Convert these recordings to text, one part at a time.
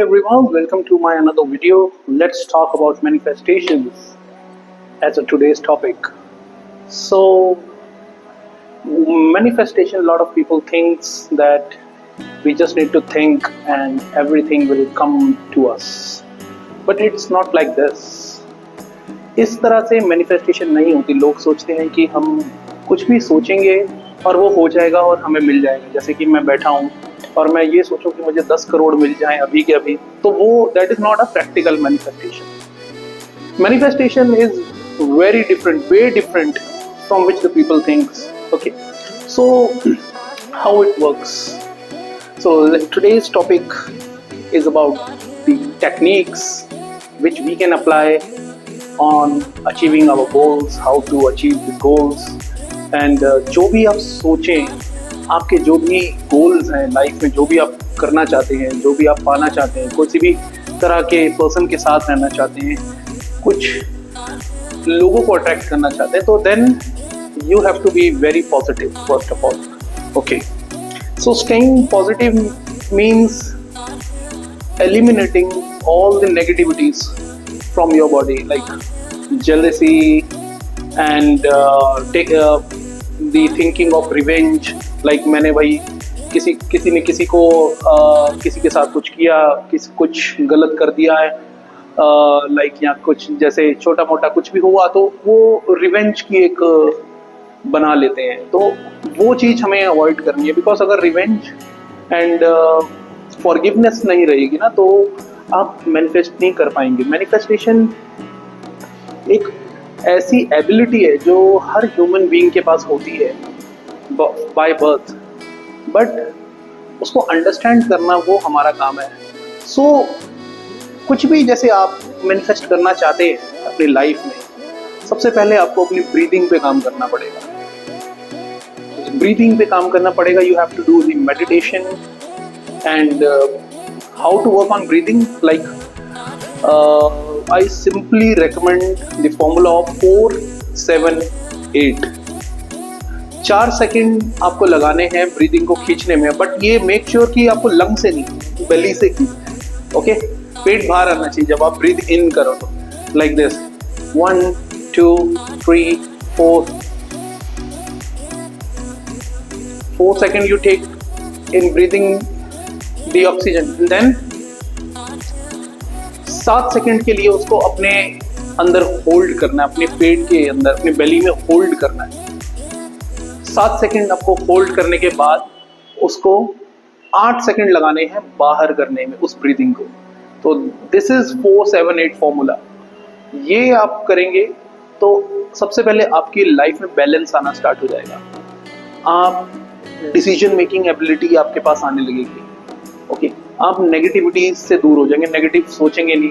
Everyone, welcome to my another video. Let's talk about manifestations as a today's topic. So, manifestation, a lot of people thinks that we just need to think and everything will come to us. But it's not like this. इस तरह से manifestation नहीं होती. लोग सोचते हैं कि हम कुछ भी सोचेंगे और वो हो जाएगा और हमें मिल जाएगा. जैसे कि मैं बैठा हूँ और मैं ये सोचूं कि मुझे 10 करोड़ मिल जाएं अभी के अभी, तो वो that is not a practical manifestation. Manifestation is very different, way different from which the people thinks. Okay, so how it works. So today's topic is about the techniques which we can apply on achieving our goals, how to achieve the goals, and जो भी आप सोचें, आपके जो भी goals हैं life में, जो भी आप करना चाहते हैं, जो भी आप पाना चाहते हैं, किसी भी तरह के पर्सन के साथ रहना चाहते हैं, कुछ लोगों को अट्रैक्ट करना चाहते हैं, तो then you have to be very positive first of all. Okay, so staying positive means eliminating all the negativities from your body, like jealousy and the thinking of revenge. Like मैंने भाई किसी ने किसी को किसी के साथ कुछ किया, कुछ गलत कर दिया है, लाइक या कुछ जैसे छोटा मोटा कुछ भी हुआ तो वो रिवेंज की एक बना लेते हैं. तो वो चीज़ हमें अवॉइड करनी है, बिकॉज अगर रिवेंज एंड फॉरगिवनेस नहीं रहेगी ना, तो आप मैनिफेस्ट नहीं कर पाएंगे. मैनिफेस्टेशन एक ऐसी एबिलिटी है जो हर ह्यूमन बीइंग के पास होती है बाय बर्थ, बट उसको अंडरस्टैंड करना वो हमारा काम है. सो कुछ भी जैसे आप मैनिफेस्ट करना चाहते हैं अपनी लाइफ में, सबसे पहले आपको अपनी ब्रीदिंग पे काम करना पड़ेगा. ब्रीदिंग पे काम करना पड़ेगा. You have to do the meditation. And how to work on breathing, like I simply recommend the formula of 4-7-8. 4 second आपको लगाने हैं ब्रीदिंग को खींचने में, बट ये मेक श्योर कि आपको लंग से नहीं, बेली से खींच. ओके, पेट बाहर आना चाहिए जब आप ब्रीद इन करो तो, like this. 1 2 3 4 second you take in breathing the oxygen, then 7 second के लिए उसको अपने अंदर होल्ड करना है, अपने पेट के अंदर, अपने बेली में होल्ड करना है. 7 सेकेंड आपको होल्ड करने के बाद उसको 8 सेकेंड लगाने हैं बाहर करने में उस ब्रीदिंग को. तो दिस इज 4-7-8 फॉर्मूला. ये आप करेंगे तो सबसे पहले आपकी लाइफ में बैलेंस आना स्टार्ट हो जाएगा. आप डिसीजन मेकिंग एबिलिटी आपके पास आने लगेगी. ओके, आप नेगेटिविटी से दूर हो जाएंगे, नेगेटिव सोचेंगे नहीं.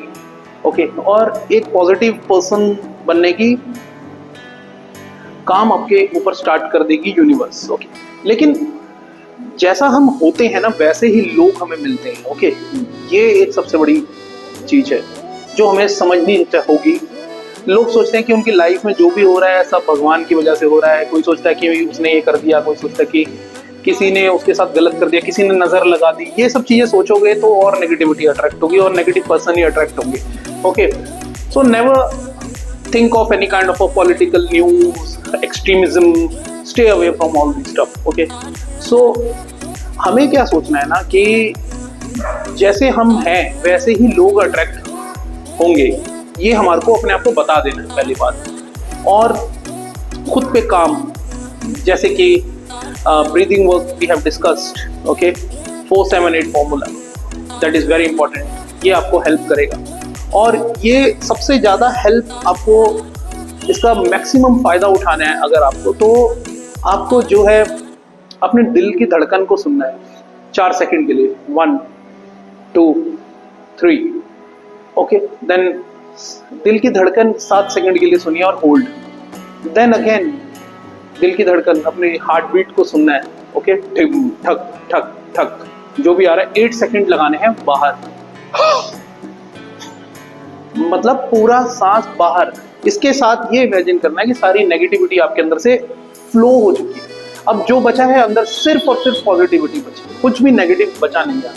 ओके, और एक पॉजिटिव पर्सन बनने की काम आपके ऊपर स्टार्ट कर देगी यूनिवर्स. ओके, लेकिन जैसा हम होते हैं ना, वैसे ही लोग हमें मिलते हैं. ओके, ये एक सबसे बड़ी चीज है जो हमें समझनी होगी. लोग सोचते हैं कि उनकी लाइफ में जो भी हो रहा है सब भगवान की वजह से हो रहा है. कोई सोचता है कि उसने ये कर दिया, कोई सोचता है कि किसी ने उसके साथ गलत कर दिया, किसी ने नजर लगा दी. ये सब चीजें सोचोगे तो और नेगेटिविटी अट्रैक्ट होगी और नेगेटिव पर्सन ही अट्रैक्ट होंगे. Okay, so never think of any kind of a political news, extremism. Stay away from all this stuff. Okay, so हमें क्या सोचना है ना कि जैसे हम हैं वैसे ही लोग अट्रैक्ट होंगे. ये हमारे को अपने आप को बता देना है पहली बात. और खुद पे काम, जैसे कि breathing work we have discussed. Okay, 4-7-8 formula, that is very important. ये आपको हेल्प करेगा और ये सबसे ज़्यादा हेल्प आपको, इसका मैक्सिमम फ़ायदा उठाना है अगर आपको, तो आपको जो है अपने दिल की धड़कन को सुनना है 4 सेकेंड के लिए. 1 2 3. ओके, देन दिल की धड़कन 7 सेकेंड के लिए सुनिए और होल्ड. देन अगेन दिल की धड़कन, अपने हार्ट बीट को सुनना है. ओके, ठक ठक ठक जो भी आ रहा है 8 सेकेंड लगाने हैं बाहर. मतलब पूरा सांस बाहर. इसके साथ ये इमेजिन करना है कि सारी नेगेटिविटी आपके अंदर से फ्लो हो चुकी है. अब जो बचा है अंदर सिर्फ और सिर्फ पॉजिटिविटी बची, कुछ भी नेगेटिव बचा नहीं है.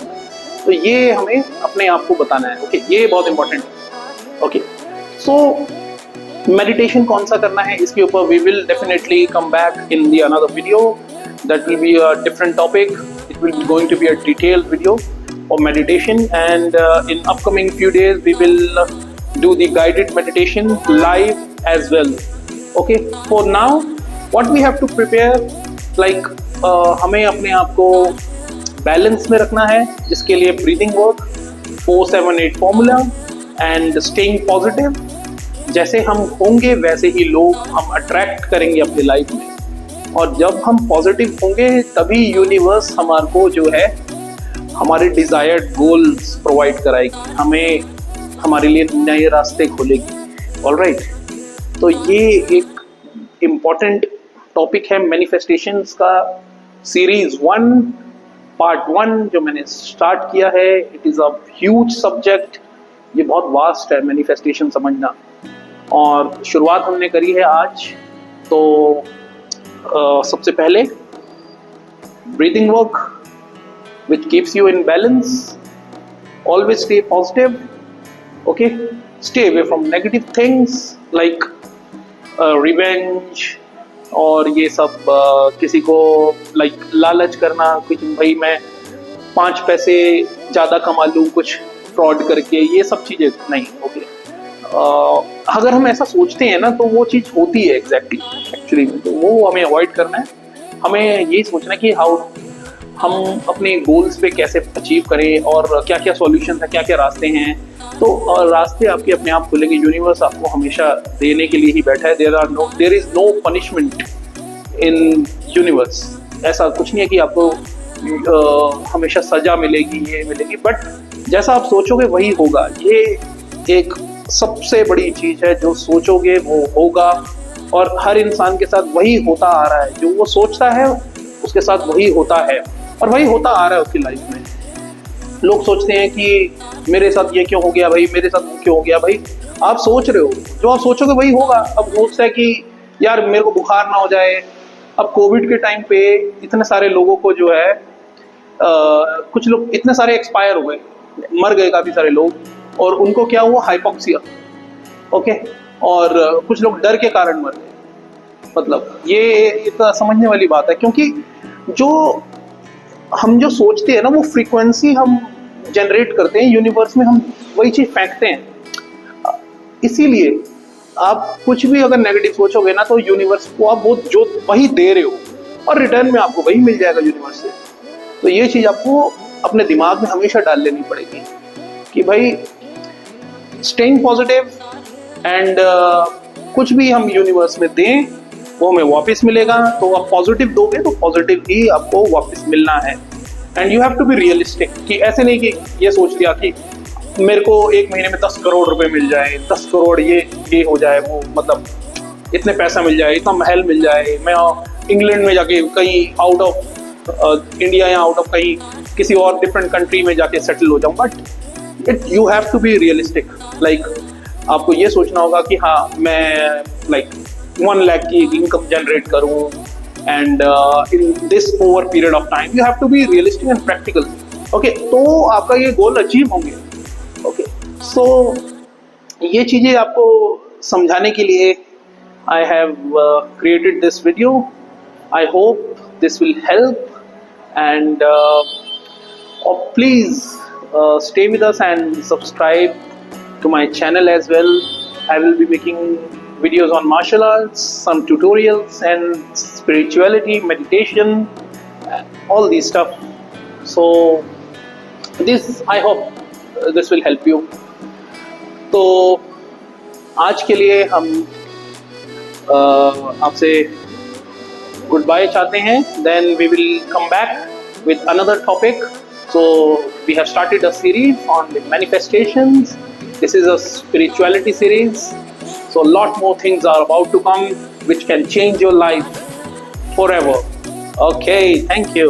तो ये हमें अपने आप को बताना है। ओके, ये बहुत इंपॉर्टेंट है। ओके, सो मेडिटेशन कौन सा करना है, इसके ऊपर we will definitely come back in the another video, that will be a different topic, it will be going to be a detailed video of meditation, and in upcoming few days we will do the guided meditation live as well. Okay, for now what we have to prepare, like हमें अपने आप को balance में रखना है, जिसके लिए breathing work, 4-7-8 formula and staying positive. जैसे हम होंगे वैसे ही लोग हम अट्रैक्ट करेंगे अपनी लाइफ में, और जब हम पॉजिटिव होंगे तभी यूनिवर्स हमारे को जो है हमारे डिजायर्ड गोल्स प्रोवाइड कराएगी, हमें हमारे लिए नए रास्ते खोलेगी। ऑलराइट, तो ये एक इम्पॉर्टेंट टॉपिक है मैनिफेस्टेशंस का, सीरीज 1 पार्ट 1 जो मैंने स्टार्ट किया है। It is a huge subject, ये बहुत वास्ट है मैनिफेस्टेशन समझना, और शुरुआत हमने करी है आज। तो सबसे पहले breathing work which keeps you in balance, always stay positive, okay, stay away from negative things like revenge और ये सब किसी को like लालच करना, कुछ भाई मैं 5 पैसे ज़्यादा कमा लूँ कुछ फ्रॉड करके, ये सब चीज़ें नहीं। ओके, अगर हम ऐसा सोचते हैं ना तो वो चीज़ होती है एक्चुअली में, तो वो हमें अवॉइड करना है। हमें यही सोचना है कि हाउ हम अपने गोल्स पे कैसे अचीव करें और क्या क्या सॉल्यूशन है, क्या क्या रास्ते हैं। तो रास्ते आपके अपने आप खुलेंगे, यूनिवर्स आपको हमेशा देने के लिए ही बैठा है। There is no punishment in universe, ऐसा कुछ नहीं है कि आपको हमेशा सजा मिलेगी, ये मिलेगी, बट जैसा आप सोचोगे वही होगा। ये एक सबसे बड़ी चीज़ है, जो सोचोगे वो होगा, और हर इंसान के साथ वही होता आ रहा है, जो वो सोचता है उसके साथ वही होता है, और वही होता आ रहा है उसकी लाइफ में। लोग सोचते हैं कि मेरे साथ ये क्यों हो गया भाई, मेरे साथ वो क्यों हो गया भाई। आप सोच रहे हो, जो आप सोचोगे वही होगा। अब सोचता है कि यार मेरे को बुखार ना हो जाए। अब कोविड के टाइम पे इतने सारे लोगों को जो है कुछ लोग इतने सारे एक्सपायर हो गए, मर गए काफ़ी सारे लोग, और उनको क्या हुआ, हाइपोक्सिया। ओके, और कुछ लोग डर के कारण मर गए। मतलब ये एक समझने वाली बात है, क्योंकि हम जो सोचते हैं ना वो फ्रीक्वेंसी हम जनरेट करते हैं यूनिवर्स में, हम वही चीज़ फेंकते हैं। इसीलिए आप कुछ भी अगर नेगेटिव सोचोगे ना तो यूनिवर्स को आप वो जो वही दे रहे हो, और रिटर्न में आपको वही मिल जाएगा यूनिवर्स से। तो ये चीज़ आपको अपने दिमाग में हमेशा डाल लेनी पड़ेगी कि भाई स्टेइंग पॉजिटिव, एंड कुछ भी हम यूनिवर्स में दें वो हमें वापस मिलेगा। तो आप पॉजिटिव दोगे तो पॉजिटिव ही आपको वापस मिलना है। And you have to be realistic, कि ऐसे नहीं कि ये सोच लिया कि मेरे को 1 महीने में 10 करोड़ रुपए मिल जाए, 10 करोड़ ये हो जाए, वो मतलब इतने पैसा मिल जाए, इतना महल मिल जाए, मैं इंग्लैंड में जाके कहीं आउट ऑफ इंडिया या आउट ऑफ कहीं किसी और डिफरेंट कंट्री में जाके सेटल हो जाऊँ। But you have to be realistic, like आपको ये सोचना होगा कि हाँ मैं लाइक 1 लाख की इनकम जनरेट करूं, and in this over period of time. You have to be realistic and practical. Okay, तो आपका ये गोल अचीव होंगे। ओके, सो ये चीज़ें आपको समझाने के लिए I have created this video. I hope this will help, and please stay with us and subscribe to my channel as well. I will be making videos on martial arts, some tutorials, and spirituality, meditation, all these stuff. So this, I hope this will help you. तो आज के लिए हम आपसे good bye चाहते हैं, then we will come back with another topic. So we have started a series on the manifestations. This is a spirituality series. So a lot more things are about to come which can change your life forever. Okay, thank you.